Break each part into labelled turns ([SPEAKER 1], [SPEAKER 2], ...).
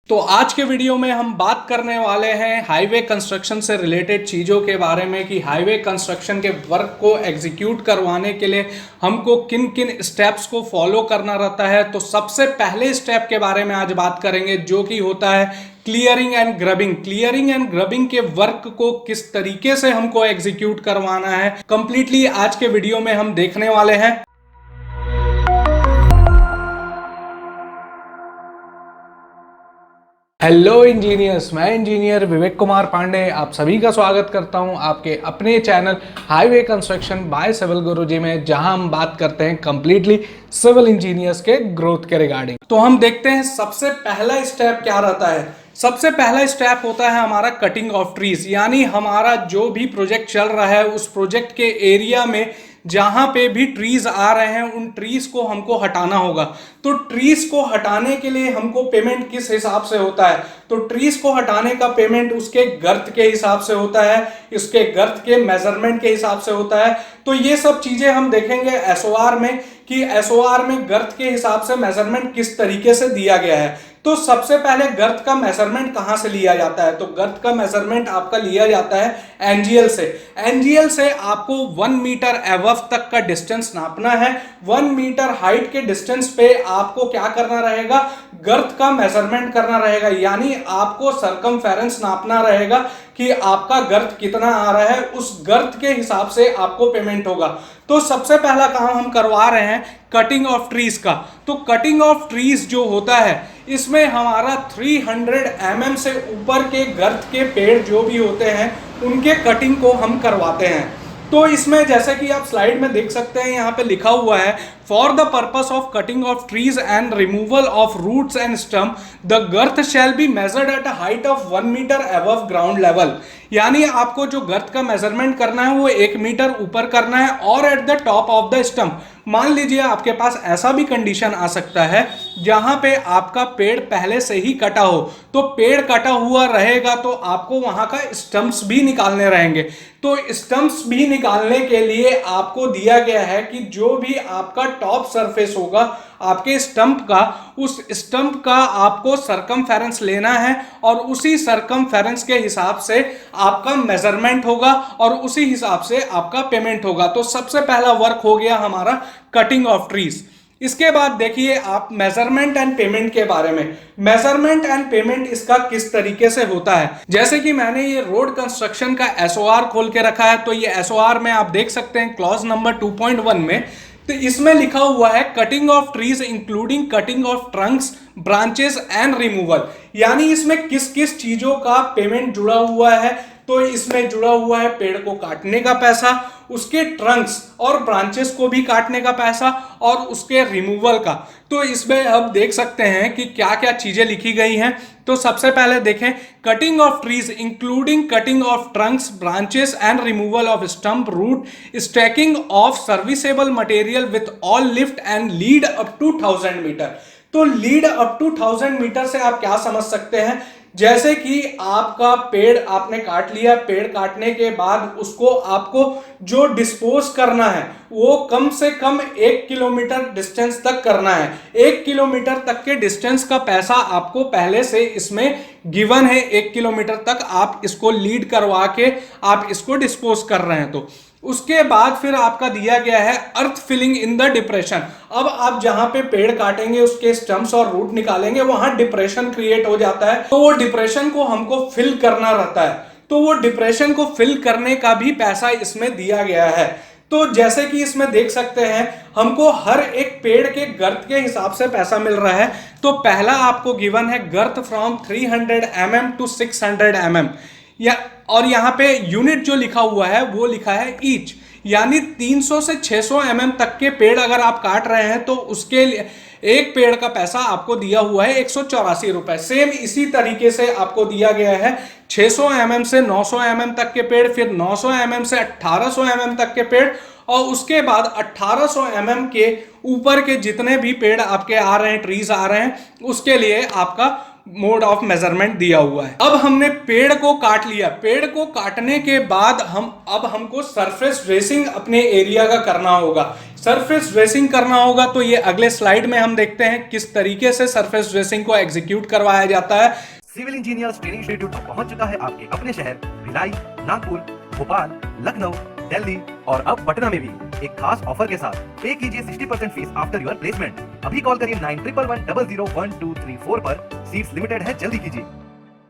[SPEAKER 1] तो आज के वीडियो में हम बात करने वाले हैं हाईवे कंस्ट्रक्शन से रिलेटेड चीज़ों के बारे में कि हाईवे कंस्ट्रक्शन के वर्क को एग्जीक्यूट करवाने के लिए हमको किन किन स्टेप्स को फॉलो करना रहता है। तो सबसे पहले स्टेप के बारे में आज बात करेंगे जो कि होता है क्लियरिंग एंड ग्रबिंग। क्लियरिंग एंड ग्रबिंग के वर्क को किस तरीके से हमको एग्जीक्यूट करवाना है कंप्लीटली आज के वीडियो में हम देखने वाले हैं। हेलो इंजीनियर्स, मैं इंजीनियर विवेक कुमार पांडे आप सभी का स्वागत करता हूं आपके अपने channel highway construction by civil Guruji में, जहां हम बात करते हैं कंप्लीटली सिविल इंजीनियर्स के ग्रोथ के रिगार्डिंग। तो हम देखते हैं सबसे पहला स्टेप क्या रहता है। सबसे पहला स्टेप होता है हमारा कटिंग ऑफ ट्रीज, यानी हमारा जो भी प्रोजेक्ट चल रहा है उस प्रोजेक्ट के एरिया में जहां पे भी ट्रीज आ रहे हैं उन ट्रीज को हमको हटाना होगा। तो ट्रीज को हटाने के लिए हमको पेमेंट किस हिसाब से होता है, तो ट्रीज को हटाने का पेमेंट उसके गर्त के हिसाब से होता है, इसके गर्त के मेजरमेंट के हिसाब से होता है। तो ये सब चीजें हम देखेंगे एसओआर में कि एसओआर में गर्त के हिसाब से मेजरमेंट किस तरीके से दिया गया है। तो सबसे पहले गर्त का मेजरमेंट कहां से लिया जाता है, तो गर्त का मेजरमेंट आपका लिया जाता है एनजीएल से। एनजीएल से आपको 1 मीटर एबव तक का डिस्टेंस नापना है। 1 मीटर हाइट के डिस्टेंस पे आपको क्या करना रहेगा, गर्त का मेजरमेंट करना रहेगा, यानी आपको सरकमफेरेंस नापना रहेगा कि आपका गर्त कितना आ रहा है, उस गर्त के हिसाब से आपको पेमेंट होगा। तो सबसे पहला काम हम करवा रहे हैं कटिंग ऑफ ट्रीज का। तो कटिंग ऑफ ट्रीज जो होता है इसमें हमारा 300 mm से ऊपर के गर्त के पेड़ जो भी होते हैं उनके कटिंग को हम करवाते हैं। तो इसमें जैसे कि आप स्लाइड में देख सकते हैं, यहाँ पे लिखा हुआ है for the purpose of cutting of trees and removal of roots and stump the girth shall be measured at a height of 1 metre above ground level. यानी आपको जो गर्थ का मेजरमेंट करना है वो 1 मीटर ऊपर करना है और at the top of the stump. मान लीजिए आपके पास ऐसा भी कंडीशन आ सकता है जहां पे आपका पेड़ पहले से ही कटा हो, तो पेड़ कटा हुआ रहेगा तो आपको वहां का स्टम्प्स भी निकालने रहेंगे। तो स्टम्प्स भी निकालने के लिए आपको दिया गया है कि जो भी आपका टॉप सरफेस होगा आपके स्टंप का, उस स्टंप का आपको सरकमफेरेंस लेना है और उसी सरकमफेरेंस के हिसाब से आपका मेजरमेंट होगा और उसी हिसाब से आपका पेमेंट होगा। तो सबसे पहला वर्क हो गया हमारा कटिंग ऑफ ट्रीज। इसके बाद देखिए आप मेजरमेंट एंड पेमेंट के बारे में। मेजरमेंट एंड पेमेंट इसका किस तरीके से होता है, जैसे कि मैंने ये रोड कंस्ट्रक्शन का एसओआर खोल के रखा है। तो ये एसओआर में आप देख सकते हैं क्लॉज नंबर 2.1 में, तो इसमें लिखा हुआ है cutting of trees including cutting of trunks branches and removal. यानी इसमें किस किस चीजों का पेमेंट जुड़ा हुआ है, तो इसमें जुड़ा हुआ है पेड़ को काटने का पैसा, उसके ट्रंक्स और ब्रांचेस को भी काटने का पैसा और उसके रिमूवल का। तो इसमें अब देख सकते हैं कि क्या क्या चीजें लिखी गई हैं। तो सबसे पहले देखें cutting of trees including cutting of trunks branches and removal of stump root stacking of serviceable material with all lift and lead up to 1000 metre. तो लीड अप टू 1000 मीटर से आप क्या समझ सकते हैं, जैसे कि आपका पेड़ आपने काट लिया, पेड़ काटने के बाद उसको आपको जो डिस्पोज करना है वो कम से कम 1 किलोमीटर डिस्टेंस तक करना है। 1 किलोमीटर तक के डिस्टेंस का पैसा आपको पहले से इसमें गिवन है। 1 किलोमीटर तक आप इसको लीड करवा के आप इसको डिस्पोज कर रहे हैं। तो उसके बाद फिर आपका दिया गया है अर्थ फिलिंग इन द डिप्रेशन। अब आप जहां पे पेड़ काटेंगे उसके स्टम्प्स और रूट निकालेंगे वहां डिप्रेशन क्रिएट हो जाता है, तो वो डिप्रेशन को हमको फिल करना रहता है। तो वो डिप्रेशन को फिल करने का भी पैसा इसमें दिया गया है। तो जैसे कि इसमें देख सकते हैं हमको हर एक पेड़ के गर्त के हिसाब से पैसा मिल रहा है। तो पहला आपको गिवन है गर्त फ्रॉम 300 mm टू 600 mm, या और यहाँ पे यूनिट जो लिखा हुआ है वो लिखा है ईच, यानी 300 से 600 mm तक के पेड़ अगर आप काट रहे हैं तो उसके लिए एक पेड़ का पैसा आपको दिया हुआ है 184 रुपए। सेम इसी तरीके से आपको दिया गया है 600 mm से 900 mm तक के पेड़, फिर 900 mm से 1800 mm तक के पेड़, और उसके बाद 1800 mm के ऊपर के जितने भी पेड़ आपके आ रहे हैं, ट्रीज आ रहे हैं, उसके लिए आपका मोड ऑफ मेजरमेंट दिया हुआ है। अब हमने पेड़ को काट लिया। पेड़ को काटने के बाद हमको सरफेस ड्रेसिंग अपने एरिया का करना होगा। सरफेस ड्रेसिंग करना होगा तो ये अगले स्लाइड में हम देखते हैं किस तरीके से सरफेस ड्रेसिंग को एग्जीक्यूट करवाया जाता है।
[SPEAKER 2] सिविल इंजीनियर्स ट्रेनिंग इंस्टीट्यूट पहुंच चुका है आपके अपने शहर भिलाई, नागपुर, भोपाल, लखनऊ, दिल्ली और अब पटना में भी एक खास ऑफर के साथ। पे कीजिए 60% फीस आफ्टर योर प्लेसमेंट। अभी कॉल करिए 9111001234 पर। सीट्स लिमिटेड है, जल्दी कीजिए।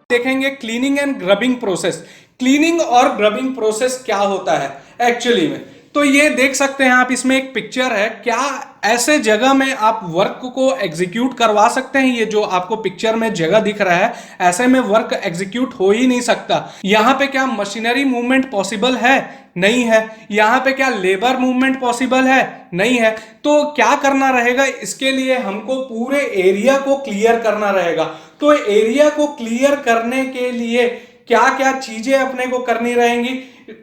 [SPEAKER 1] देखेंगे cleaning and grubbing process. Cleaning और ग्रबिंग प्रोसेस क्या होता है एक्चुअली में, तो ये देख सकते हैं आप, इसमें एक पिक्चर है। क्या ऐसे जगह में आप वर्क को एग्जीक्यूट करवा सकते हैं? ये जो आपको पिक्चर में जगह दिख रहा है, ऐसे में वर्क एग्जीक्यूट हो ही नहीं सकता। यहां पे क्या मशीनरी मूवमेंट पॉसिबल है? नहीं है। यहां पे क्या लेबर मूवमेंट पॉसिबल है? नहीं है। तो क्या करना रहेगा? इसके लिए हमको पूरे एरिया को क्लियर करना रहेगा। तो एरिया को क्लियर करने के लिए क्या क्या चीजें अपने को करनी रहेंगी,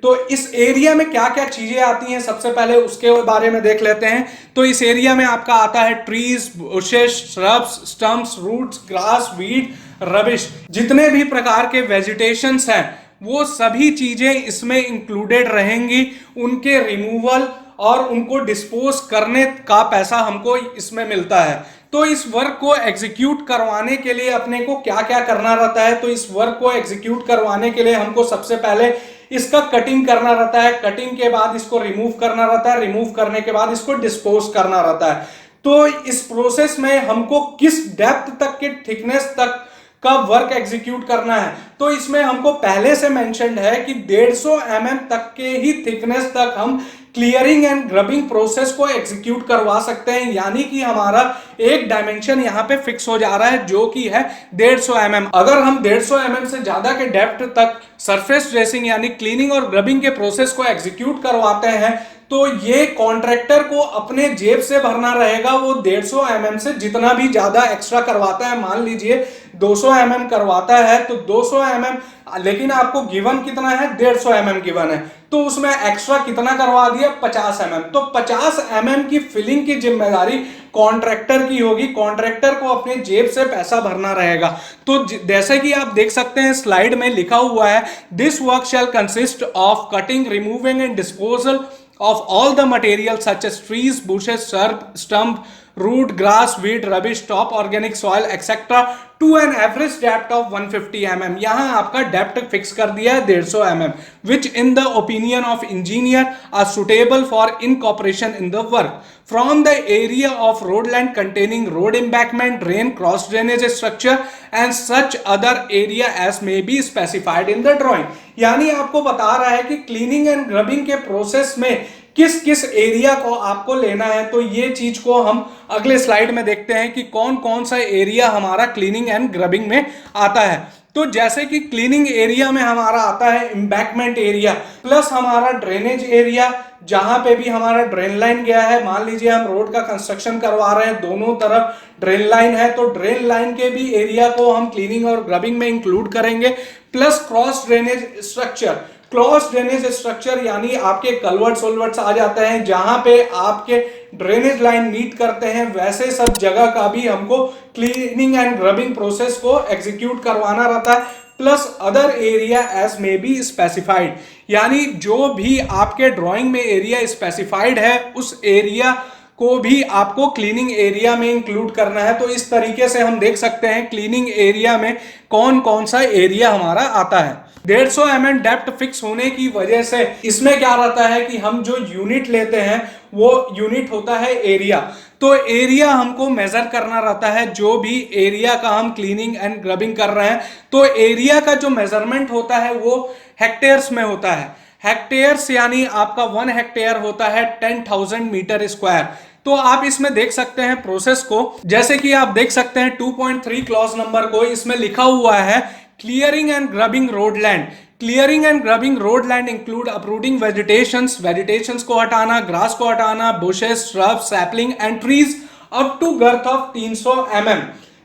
[SPEAKER 1] तो इस एरिया में क्या क्या चीजें आती हैं, सबसे पहले उसके बारे में देख लेते हैं। तो इस एरिया में आपका आता है trees, bushes, shrubs, stumps, roots, grass, weed, rubbish. जितने भी प्रकार के वेजिटेशंस हैं वो सभी चीजें इसमें इंक्लूडेड रहेंगी। उनके रिमूवल और उनको डिस्पोज करने का पैसा हमको इसमें मिलता है। तो इस वर्क को एग्जीक्यूट करवाने के लिए अपने को क्या क्या करना रहता है? तो इस वर्क को एग्जीक्यूट करवाने के लिए हमको सबसे पहले इसका कटिंग करना रहता है। कटिंग के बाद इसको रिमूव करना रहता है। रिमूव करने के बाद इसको डिस्पोज करना रहता है। तो इस प्रोसेस में हमको किस डेप्थ तक के थिकनेस तक का वर्क एग्जीक्यूट करना है, तो इसमें हमको पहले से मेंशन्ड है कि 150 mm तक के ही थिकनेस तक हम क्लियरिंग एंड ग्रबिंग प्रोसेस को एग्जीक्यूट करवा सकते हैं। यानी कि हमारा एक डायमेंशन यहां पे फिक्स हो जा रहा है जो कि है 150 mm। अगर हम 150 mm से ज्यादा के डेप्थ तक सरफेस ड्रेसिंग यानी क्लीनिंग और ग्रबिंग के प्रोसेस को एग्जीक्यूट करवाते हैं तो ये कॉन्ट्रैक्टर को अपने जेब से भरना रहेगा। वो 150 mm से जितना भी ज्यादा एक्स्ट्रा करवाता है, मान लीजिए 200 mm करवाता है तो 200 mm, लेकिन आपको गिवन कितना है? 150 mm गिवन है, तो उसमें एक्स्ट्रा कितना करवा दिया? 50 mm। तो 50 mm की फिलिंग की जिम्मेदारी कॉन्ट्रैक्टर की होगी। कॉन्ट्रैक्टर को अपने जेब से पैसा भरना रहेगा। तो जैसे कि आप देख सकते हैं स्लाइड में लिखा हुआ है, this work shell consist of cutting, removing and disposal of all the materials such as trees, bushes, stump, root, grass, weed, rubbish, top organic soil, etc. to an average depth of 150 mm। यहाँ आपका depth fix कर दिया है 150 mm, which in the opinion of engineer are suitable for incorporation in the work from the area of road land containing road embankment, drain, cross drainage structure and such other area as may be specified in the drawing। यानी आपको बता रहा है कि cleaning and ग्रबिंग के process में किस किस एरिया को आपको लेना है। तो ये चीज को हम अगले स्लाइड में देखते हैं कि कौन कौन सा एरिया हमारा क्लीनिंग एंड ग्रबिंग में आता है। तो जैसे कि क्लीनिंग एरिया में हमारा आता है एम्बैंकमेंट एरिया प्लस हमारा ड्रेनेज एरिया, जहां पे भी हमारा ड्रेन लाइन गया है। मान लीजिए हम रोड का कंस्ट्रक्शन करवा रहे हैं, दोनों तरफ ड्रेन लाइन है, तो ड्रेन लाइन के भी एरिया को हम क्लीनिंग और ग्रबिंग में इंक्लूड करेंगे। Plus cross drainage structure, cross drainage structure यानी आपके कलवर्ट्स वोल्वर्ट्स आ जाते हैं जहां पे आपके ड्रेनेज लाइन मीट करते हैं, वैसे सब जगह का भी हमको क्लीनिंग एंड ग्रबिंग प्रोसेस को एग्जीक्यूट करवाना रहता है। Plus other area as may be specified, यानी जो भी आपके ड्राइंग में एरिया स्पेसिफाइड है उस एरिया को भी आपको क्लीनिंग एरिया में इंक्लूड करना है। तो इस तरीके से हम देख सकते हैं क्लीनिंग एरिया में कौन कौन सा एरिया हमारा आता है। 150 mm डेप्थ फिक्स होने की वजह से इसमें क्या रहता है कि हम जो यूनिट लेते हैं वो यूनिट होता है एरिया। तो एरिया हमको मेजर करना रहता है, जो भी एरिया का हम क्लीनिंग एंड ग्रबिंग कर रहे हैं तो एरिया का जो मेजरमेंट होता है वो हेक्टेयर्स में होता है। हेक्टेयर्स यानी आपका 1 हेक्टेयर होता है 10,000 मीटर स्क्वायर। तो आप इसमें देख सकते हैं प्रोसेस को, जैसे कि आप देख सकते हैं 2.3 क्लॉज नंबर को, इसमें लिखा हुआ है clearing and grubbing road land. Clearing and grubbing road land include uprooting vegetations को हटाना, ग्रास को हटाना, bushes, shrub, sapling and trees up to girth of 300 mm।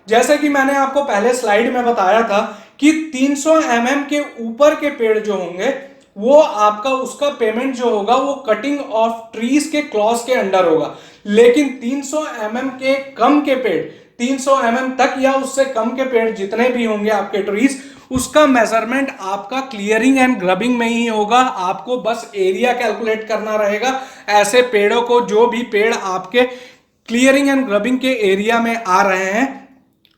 [SPEAKER 1] जैसे कि मैंने आपको पहले स्लाइड में बताया था कि 300 mm के ऊपर के पेड़ जो होंगे वो आपका उसका पेमेंट जो होगा वो कटिंग ऑफ ट्रीज के क्लॉज के अंडर होगा। लेकिन 300 mm के कम के पेड़, 300 mm तक या उससे कम के पेड़ जितने भी होंगे आपके ट्रीज, उसका मेजरमेंट आपका क्लियरिंग एंड ग्रबिंग में ही होगा। आपको बस एरिया कैलकुलेट करना रहेगा ऐसे पेड़ों को, जो भी पेड़ आपके क्लियरिंग एंड ग्रबिंग के एरिया में आ रहे हैं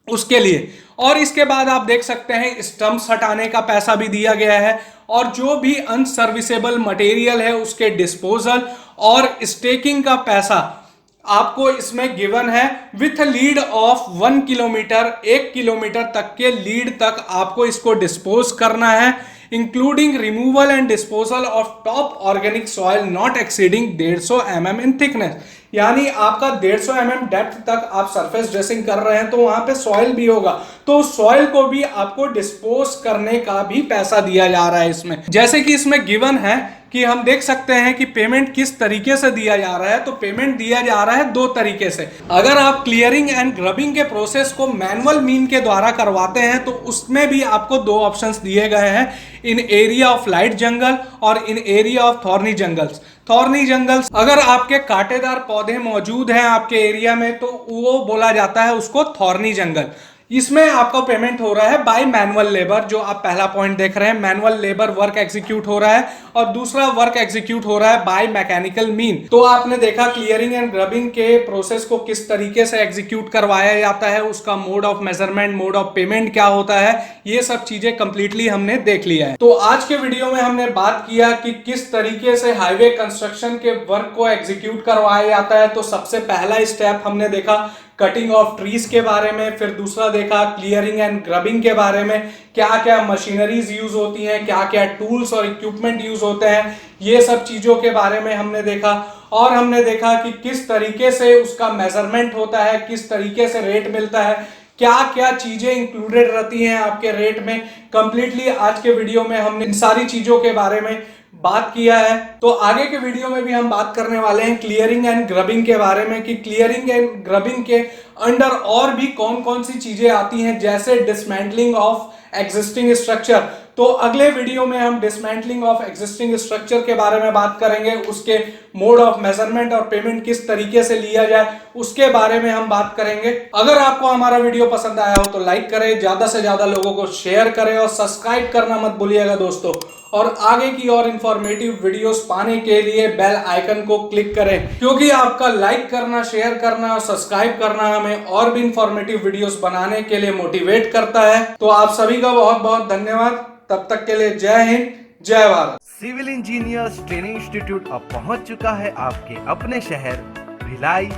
[SPEAKER 1] उसके लिए। और इसके बाद आप देख सकते हैं स्टम्प्स हटाने का पैसा भी दिया गया है, और जो भी अनसर्विसेबल मटेरियल है उसके डिस्पोजल और स्टेकिंग का पैसा आपको इसमें गिवन है with lead of 1 kilometre, 1 kilometre तक के लीड तक आपको इसको डिस्पोज करना है, including removal and disposal of top organic soil not exceeding 150 mm in thickness. यानी आपका 150 mm डेप्थ तक आप सरफेस ड्रेसिंग कर रहे हैं तो वहां पे सॉइल भी होगा, तो सॉइल को भी आपको डिस्पोज करने का भी पैसा दिया जा रहा है इसमें। जैसे कि इसमें गिवन है कि हम देख सकते हैं कि पेमेंट किस तरीके से दिया जा रहा है। तो पेमेंट दिया जा रहा है 2 तरीके से। अगर आप क्लियरिंग एंड ग्रबिंग के प्रोसेस को मैनुअल मीन के द्वारा करवाते हैं तो उसमें भी आपको 2 ऑप्शंस दिए गए हैं, in area of light jungle और in area of thorny jungles. Thorny jungles, अगर आपके कांटेदार पौधे मौजूद हैं आपके एरिया में तो वो बोला जाता है उसको थॉर्नी जंगल। इसमें आपका पेमेंट हो रहा है बाय मैनुअल लेबर, जो आप पहला पॉइंट देख रहे हैं, मैनुअल लेबर वर्क एग्जीक्यूट हो रहा है, और दूसरा वर्क एग्जीक्यूट हो रहा है बाय मैकेनिकल मीन। तो आपने देखा क्लियरिंग एंड ग्रबिंग के प्रोसेस को किस तरीके से एग्जीक्यूट करवाया जाता है, उसका mode of measurement, mode of payment क्या होता है, ये सब चीजें कंप्लीटली हमने देख लिया है। तो आज के वीडियो में हमने बात किया कि किस तरीके से हाईवे कंस्ट्रक्शन के वर्क को एग्जीक्यूट करवाया जाता है। तो सबसे पहला स्टेप हमने देखा कटिंग ऑफ ट्रीज के बारे में, फिर दूसरा देखा क्लियरिंग एंड ग्रबिंग के बारे में, क्या क्या मशीनरीज यूज होती हैं, क्या क्या टूल्स और इक्विपमेंट यूज होते हैं, ये सब चीजों के बारे में हमने देखा। और हमने देखा कि किस तरीके से उसका मेजरमेंट होता है, किस तरीके से रेट मिलता है, क्या क्या चीजें इंक्लूडेड रहती हैं आपके रेट में। कंप्लीटली आज के वीडियो में हमने इन सारी चीजों के बारे में बात किया है। तो आगे के वीडियो में भी हम बात करने वाले हैं क्लियरिंग एंड ग्रबिंग के बारे में, कि क्लियरिंग एंड ग्रबिंग के अंडर और भी कौन कौन सी चीजें आती हैं, जैसे डिसमेंटलिंग ऑफ एग्जिस्टिंग स्ट्रक्चर। तो अगले वीडियो में हम डिसमेंटलिंग ऑफ एग्जिस्टिंग स्ट्रक्चर के बारे में बात करेंगे, उसके मोड ऑफ मेजरमेंट और पेमेंट किस तरीके से लिया जाए उसके बारे में हम बात करेंगे। अगर आपको हमारा वीडियो पसंद आया हो तो लाइक करें, ज्यादा से ज्यादा लोगों को शेयर करें और सब्सक्राइब करना मत भूलिएगा दोस्तों। और आगे की और इंफॉर्मेटिव वीडियोस पाने के लिए बेल आइकन को क्लिक करें, क्योंकि आपका लाइक करना, शेयर करना और सब्सक्राइब करना हमें और भी इंफॉर्मेटिव वीडियोस बनाने के लिए मोटिवेट करता है। तो आप सभी का बहुत बहुत धन्यवाद। तब तक के लिए जय हिंद, जय Bharat.
[SPEAKER 2] Civil engineers training institute अब पहुंच चुका है आपके अपने शहर भिलाई,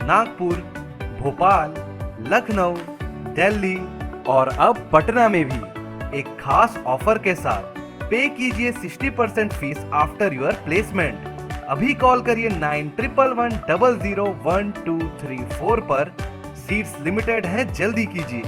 [SPEAKER 2] नागपुर, भोपाल, लखनऊ, दिल्ली और अब पटना में भी एक खास ऑफर के साथ। पे कीजिए 60% फीस आफ्टर योर प्लेसमेंट। अभी कॉल करिए 9111001234 पर। सीट्स लिमिटेड है, जल्दी कीजिए।